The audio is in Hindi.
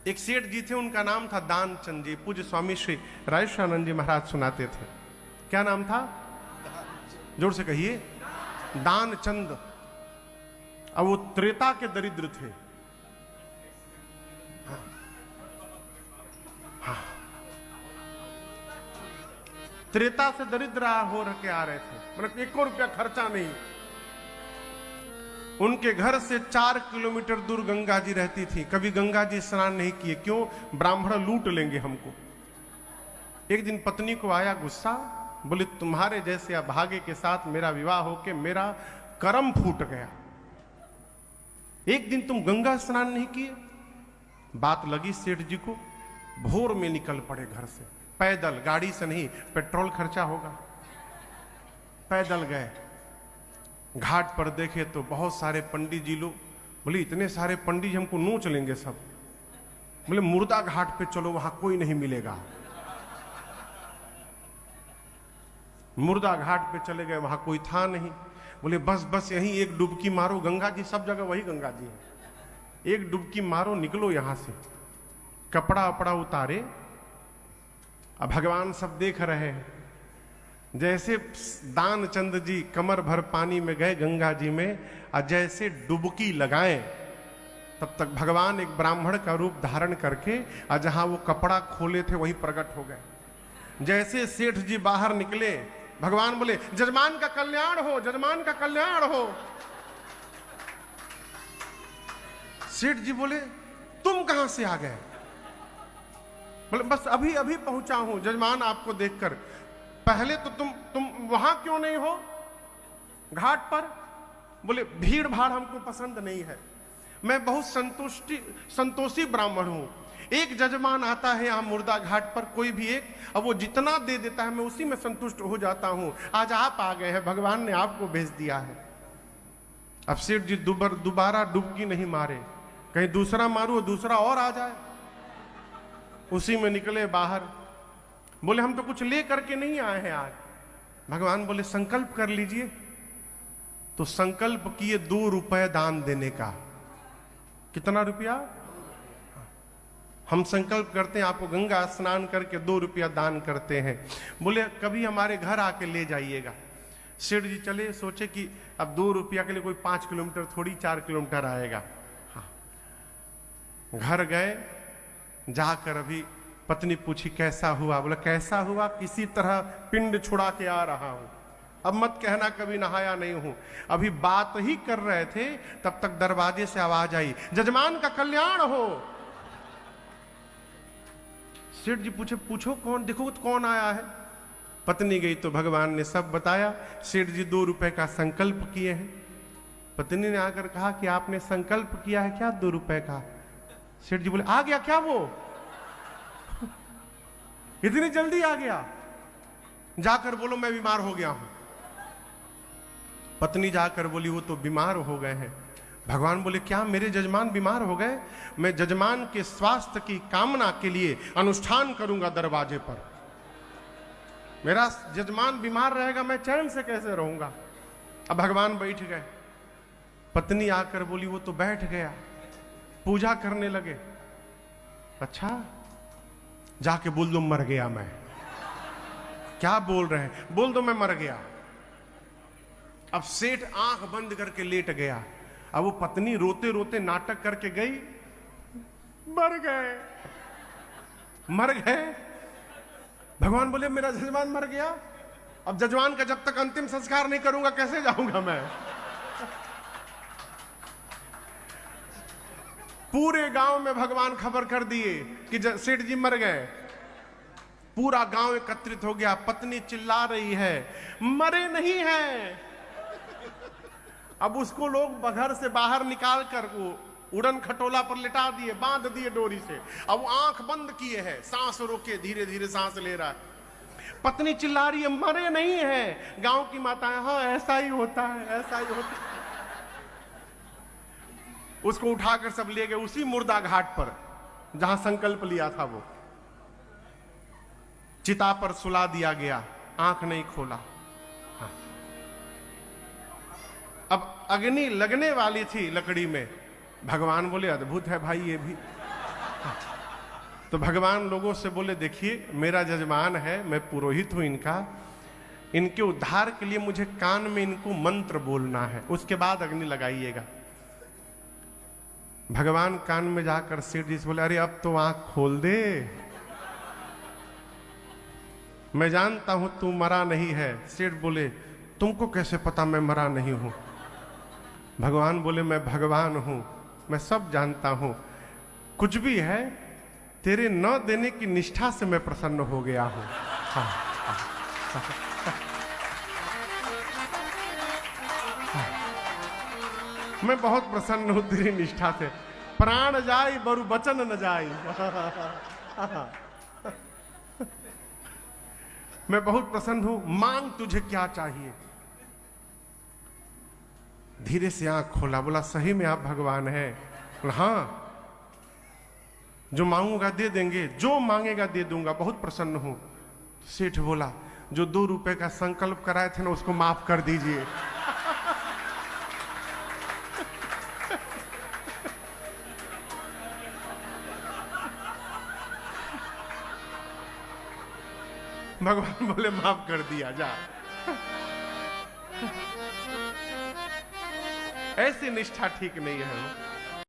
एक सेठ जी थे, उनका नाम था दानचंद जी। पूज्य स्वामी श्री राजेशानंद जी महाराज सुनाते थे। क्या नाम था? जोर से कहिए। दानचंद। अब वो त्रेता के दरिद्र थे। हाँ। त्रेता से दरिद्र हो रखे आ रहे थे, मतलब 1 रुपया खर्चा नहीं। उनके घर से 4 किलोमीटर दूर गंगा जी रहती थी। कभी गंगा जी स्नान नहीं किए। क्यों? ब्राह्मण लूट लेंगे हमको। एक दिन पत्नी को आया गुस्सा, बोले तुम्हारे जैसे अभागे के साथ मेरा विवाह होके मेरा कर्म फूट गया। एक दिन तुम गंगा स्नान नहीं किए। बात लगी सेठ जी को। भोर में निकल पड़े घर से, पैदल, गाड़ी से नहीं, पेट्रोल खर्चा होगा। पैदल गए। घाट पर देखे तो बहुत सारे पंडित जी लोग। बोले इतने सारे पंडित जी हमको नोच लेंगे सब। बोले मुर्दा घाट पे चलो, वहां कोई नहीं मिलेगा। मुर्दा घाट पे चले गए, वहां कोई था नहीं। बोले बस यहीं एक डुबकी मारो, गंगा जी सब जगह वही गंगा जी है, एक डुबकी मारो, निकलो यहां से। कपड़ा वपड़ा उतारे। अब भगवान सब देख रहे हैं। जैसे दानचंद जी कमर भर पानी में गए गंगा जी में, और जैसे डुबकी लगाएं, तब तक भगवान एक ब्राह्मण का रूप धारण करके, और जहां वो कपड़ा खोले थे वहीं प्रकट हो गए। जैसे सेठ जी बाहर निकले, भगवान बोले जजमान का कल्याण हो, जजमान का कल्याण हो। सेठ जी बोले तुम कहां से आ गए? बोले बस अभी अभी पहुंचा हूं जजमान, आपको देखकर। पहले तो तुम वहां क्यों नहीं हो घाट पर? बोले भीड़ भाड़ हमको पसंद नहीं है, मैं बहुत संतोषी ब्राह्मण हूं। एक जजमान आता है यहाँ मुर्दा घाट पर, कोई भी एक, अब वो जितना दे देता है मैं उसी में संतुष्ट हो जाता हूं। आज आप आ गए हैं, भगवान ने आपको भेज दिया है। अब सेठ जी दोबारा डुबकी नहीं मारे, कहीं दूसरा मारू, दूसरा और आ जाए। उसी में निकले बाहर। बोले हम तो कुछ ले करके नहीं आए हैं आज। भगवान बोले संकल्प कर लीजिए। तो संकल्प किए 2 रुपए दान देने का। कितना रुपया? हम संकल्प करते हैं आपको गंगा स्नान करके 2 रुपया दान करते हैं। बोले कभी हमारे घर आके ले जाइएगा। सेठ जी चले, सोचे कि अब 2 रुपया के लिए कोई 5 किलोमीटर थोड़ी 4 किलोमीटर आएगा। हाँ। घर गए, जाकर अभी पत्नी पूछी कैसा हुआ? बोला कैसा हुआ, किसी तरह पिंड छुड़ा के आ रहा हूं। अब मत कहना कभी नहाया नहीं हूं। अभी बात ही कर रहे थे, तब तक दरवाजे से आवाज आई जजमान का कल्याण हो। सेठ जी पूछे पूछो कौन, देखो तो कौन आया है। पत्नी गई तो भगवान ने सब बताया। सेठ जी 2 रुपए का संकल्प किए हैं। पत्नी ने आकर कहा कि आपने संकल्प किया है क्या 2 रुपए का? सेठ जी बोले आ गया क्या वो? इतनी जल्दी आ गया? जाकर बोलो मैं बीमार हो गया हूं। पत्नी जाकर बोली वो तो बीमार हो गए हैं। भगवान बोले क्या मेरे जजमान बीमार हो गए? मैं जजमान के स्वास्थ्य की कामना के लिए अनुष्ठान करूंगा दरवाजे पर। मेरा जजमान बीमार रहेगा, मैं चैन से कैसे रहूंगा? अब भगवान बैठ गए। पत्नी आकर बोली वो तो बैठ गया। पूजा करने लगे। अच्छा, जाके बोल दो मर गया मैं। क्या बोल रहे हैं? बोल दो मैं मर गया। अब सेठ आंख बंद करके लेट गया। अब वो पत्नी रोते रोते नाटक करके गई, मर गए, मर गए। भगवान बोले मेरा जजमान मर गया। अब जजमान का जब तक अंतिम संस्कार नहीं करूंगा कैसे जाऊंगा मैं? पूरे गांव में भगवान खबर कर दिए कि सेठ जी मर गए। पूरा गांव एकत्रित हो गया। पत्नी चिल्ला रही है मरे नहीं है। अब उसको लोग घर से बाहर निकाल कर वो उड़न खटोला पर लिटा दिए, बांध दिए डोरी से। अब वो आंख बंद किए है, सांस रोके धीरे धीरे सांस ले रहा है। पत्नी चिल्ला रही है मरे नहीं है। गांव की माताएं हाँ ऐसा ही होता है, ऐसा ही होता है। उसको उठाकर सब ले गए उसी मुर्दा घाट पर जहां संकल्प लिया था। वो चिता पर सुला दिया गया, आंख नहीं खोला। हाँ। अब अग्नि लगने वाली थी लकड़ी में। भगवान बोले अद्भुत है भाई ये भी। हाँ। तो भगवान लोगों से बोले, देखिए मेरा जजमान है, मैं पुरोहित हूं इनका, इनके उद्धार के लिए मुझे कान में इनको मंत्र बोलना है, उसके बाद अग्नि लगाइएगा। भगवान कान में जाकर सेठ जी से बोले, अरे अब तो आंख खोल दे, मैं जानता हूं तू मरा नहीं है। सेठ बोले, तुमको कैसे पता मैं मरा नहीं हूं? भगवान बोले, मैं भगवान हूं, मैं सब जानता हूं, कुछ भी है तेरे न देने की निष्ठा से मैं प्रसन्न हो गया हूं। हाँ, हाँ, हाँ, मैं बहुत प्रसन्न हूं तेरी निष्ठा से, प्राण जाई बरु बचन न जाई। मैं बहुत प्रसन्न हूं, मांग तुझे क्या चाहिए। धीरे से आंख खोला, बोला सही में आप भगवान हैं? हाँ, जो मांगूंगा दे देंगे, जो मांगेगा दे दूंगा, बहुत प्रसन्न हूं। सेठ बोला, जो 2 रुपए का संकल्प कराए थे ना, उसको माफ कर दीजिए। भगवान बोले, माफ कर दिया, जा। ऐसी निष्ठा ठीक नहीं है।